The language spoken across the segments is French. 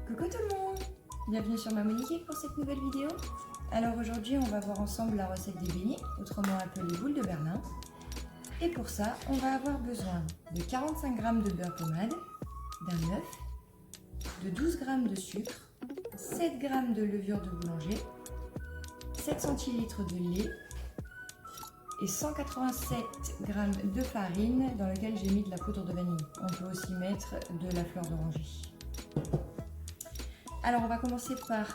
Coucou tout le monde, bienvenue sur ma Monique pour cette nouvelle vidéo. Alors aujourd'hui on va voir ensemble la recette des beignets, autrement appelée boules de Berlin. Et pour ça on va avoir besoin de 45 g de beurre pommade, d'un œuf, de 12 g de sucre, 7 g de levure de boulanger, 7 centilitres de lait et 187 g de farine dans lequel j'ai mis de la poudre de vanille. On peut aussi mettre de la fleur d'oranger. Alors on va commencer par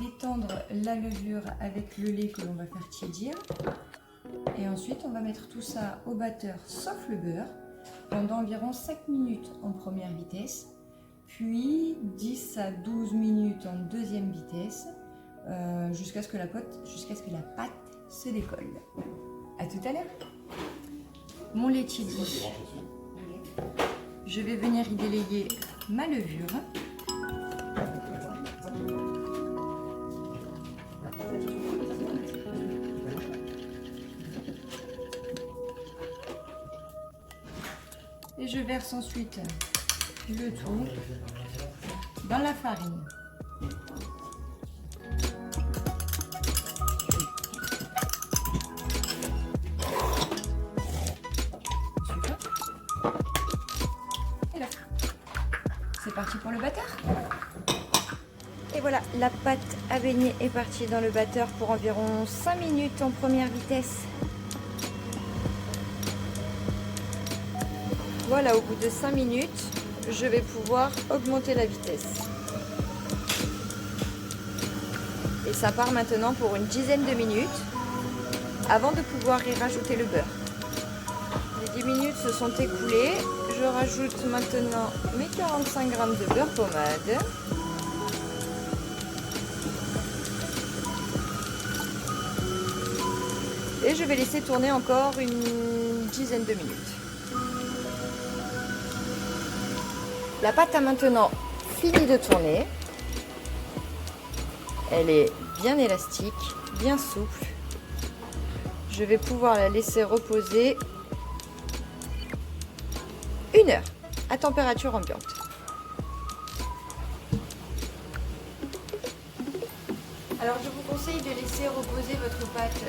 détendre la levure avec le lait que l'on va faire tiédir. Et ensuite on va mettre tout ça au batteur sauf le beurre pendant environ 5 minutes en première vitesse, puis 10 à 12 minutes en deuxième vitesse, jusqu'à ce que la pâte se décolle. A tout à l'heure. Mon lait tiédi. Je vais venir y délayer ma levure. Et je verse ensuite le tout dans la farine. Et là, c'est parti pour le batteur. Et voilà, la pâte à beignets est partie dans le batteur pour environ 5 minutes en première vitesse. Voilà, au bout de 5 minutes, je vais pouvoir augmenter la vitesse. Et ça part maintenant pour une dizaine de minutes avant de pouvoir y rajouter le beurre. Les 10 minutes se sont écoulées. Je rajoute maintenant mes 45 g de beurre pommade. Et je vais laisser tourner encore une dizaine de minutes. La pâte a maintenant fini de tourner. Elle est bien élastique, bien souple. Je vais pouvoir la laisser reposer 1 heure à température ambiante. Alors je vous conseille de laisser reposer votre pâte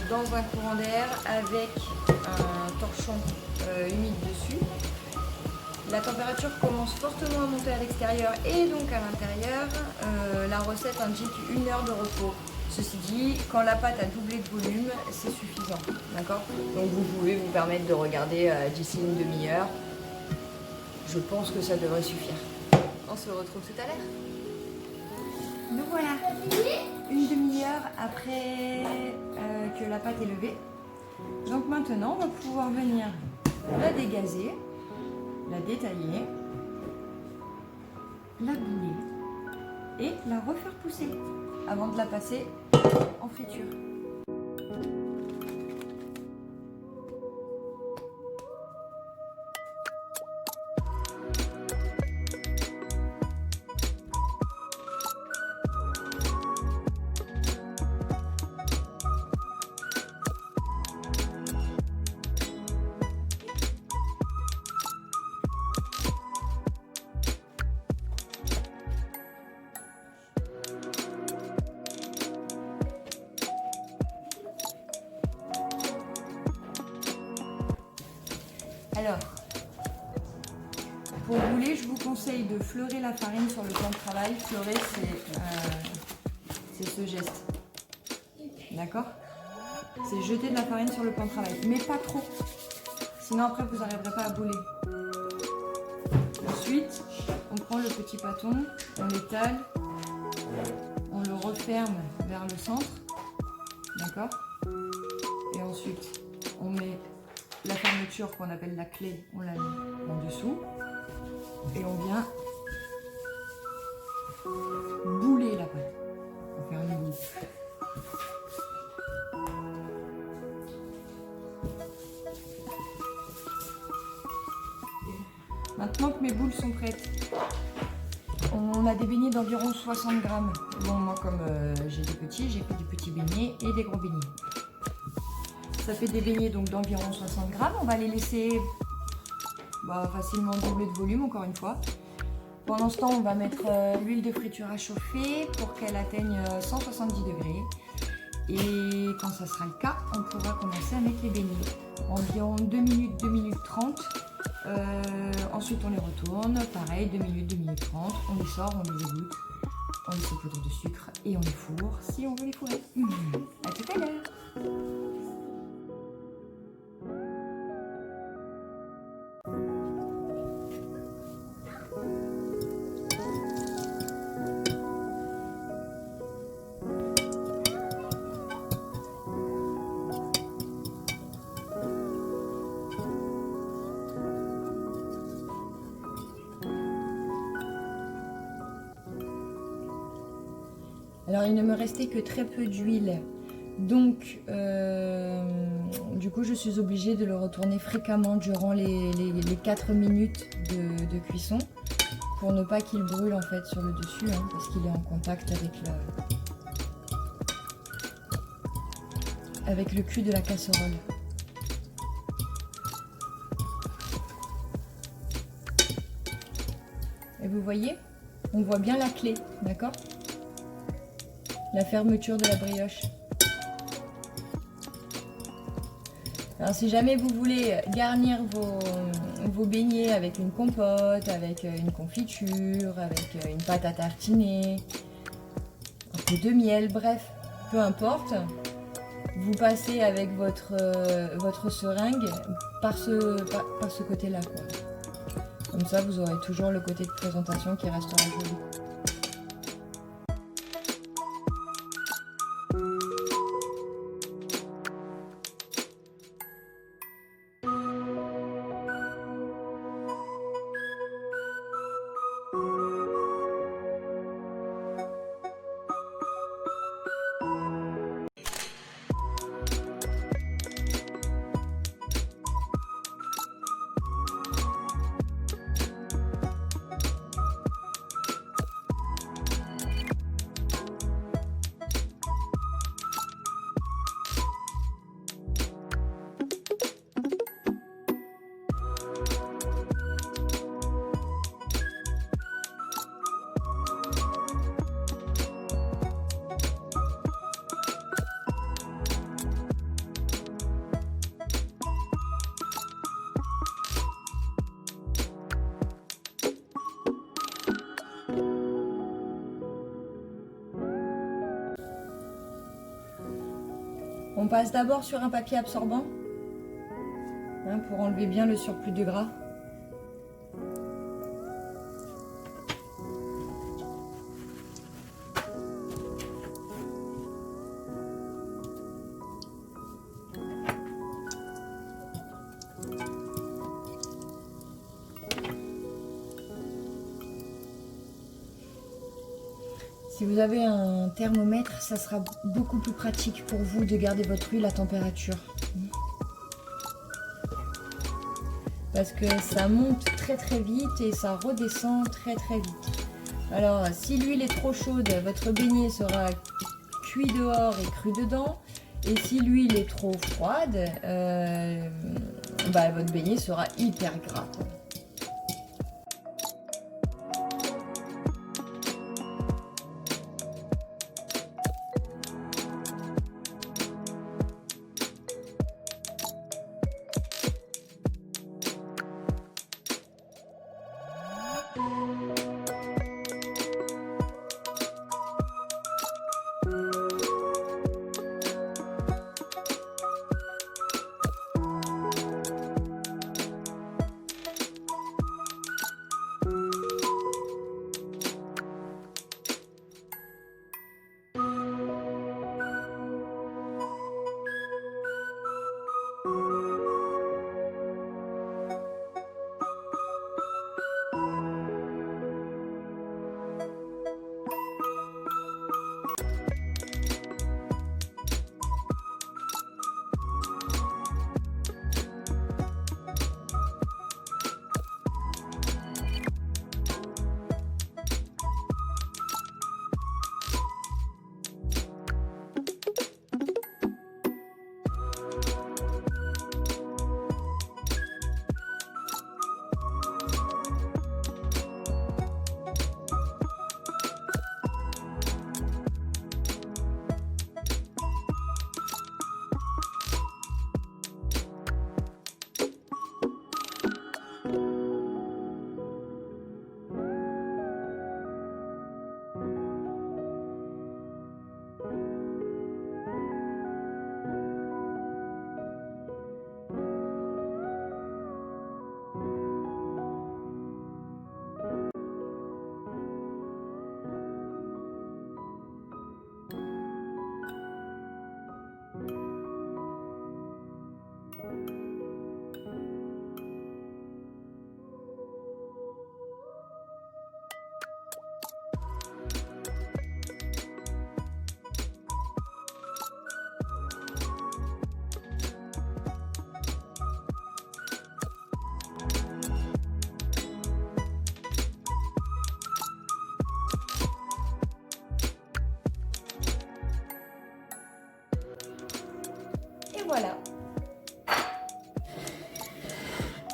dans un courant d'air avec un torchon humide dessus. La température commence fortement à monter à l'extérieur et donc à l'intérieur. La recette indique 1 heure de repos. Ceci dit, quand la pâte a doublé de volume, c'est suffisant. D'accord ? Donc vous pouvez vous permettre de regarder d'ici une demi-heure. Je pense que ça devrait suffire. On se retrouve tout à l'heure. Nous voilà, une demi-heure après que la pâte est levée. Donc maintenant, on va pouvoir venir la dégazer, la détailler, la bouler et la refaire pousser avant de la passer en friture. Alors, pour rouler, je vous conseille de fleurer la farine sur le plan de travail. Fleurer, c'est ce geste. D'accord? C'est jeter de la farine sur le plan de travail, mais pas trop. Sinon après, vous n'arriverez pas à bouler. Ensuite, on prend le petit bâton, on l'étale, on le referme vers le centre. D'accord? Et ensuite, on met la fermeture qu'on appelle la clé, on la met en dessous et on vient bouler la pâte. On fait un boule. Maintenant que mes boules sont prêtes, on a des beignets d'environ 60 g. Bon, moi comme j'ai des petits, j'ai fait des petits beignets et des gros beignets. Ça fait des beignets donc d'environ 60 g. On va les laisser facilement doubler de volume encore une fois. Pendant ce temps, on va mettre l'huile de friture à chauffer pour qu'elle atteigne 170 degrés. Et quand ça sera le cas, on pourra commencer à mettre les beignets. Environ 2 minutes, 2 minutes 30. Ensuite, on les retourne. Pareil, 2 minutes, 2 minutes 30. On les sort, on les égoutte. On les saupoudre de sucre et on les fourre si on veut les fourrer. À tout à l'heure. Alors il ne me restait que très peu d'huile, donc du coup je suis obligée de le retourner fréquemment durant les 4 minutes de cuisson pour ne pas qu'il brûle en fait sur le dessus, hein, parce qu'il est en contact avec le cul de la casserole. Et vous voyez, on voit bien la clé, d'accord ? La fermeture de la brioche. Alors si jamais vous voulez garnir vos beignets avec une compote, avec une confiture, avec une pâte à tartiner, un peu de miel, bref, peu importe, vous passez avec votre seringue par ce côté-là, quoi. Comme ça, vous aurez toujours le côté de présentation qui restera joli. On passe d'abord sur un papier absorbant, hein, pour enlever bien le surplus de gras. Si vous avez un thermomètre, ça sera beaucoup plus pratique pour vous de garder votre huile à température. Parce que ça monte très très vite et ça redescend très très vite. Alors si l'huile est trop chaude, votre beignet sera cuit dehors et cru dedans. Et si l'huile est trop froide, votre beignet sera hyper gras.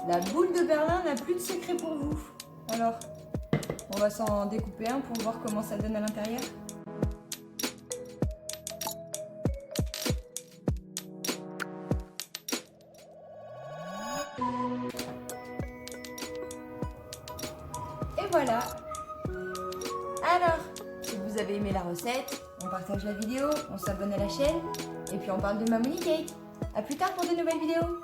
La boule de Berlin n'a plus de secret pour vous. Alors, on va s'en découper un pour voir comment ça donne à l'intérieur. Et voilà. Alors, si vous avez aimé la recette, on partage la vidéo, on s'abonne à la chaîne et puis on parle de Mamoni Cake. A plus tard pour de nouvelles vidéos.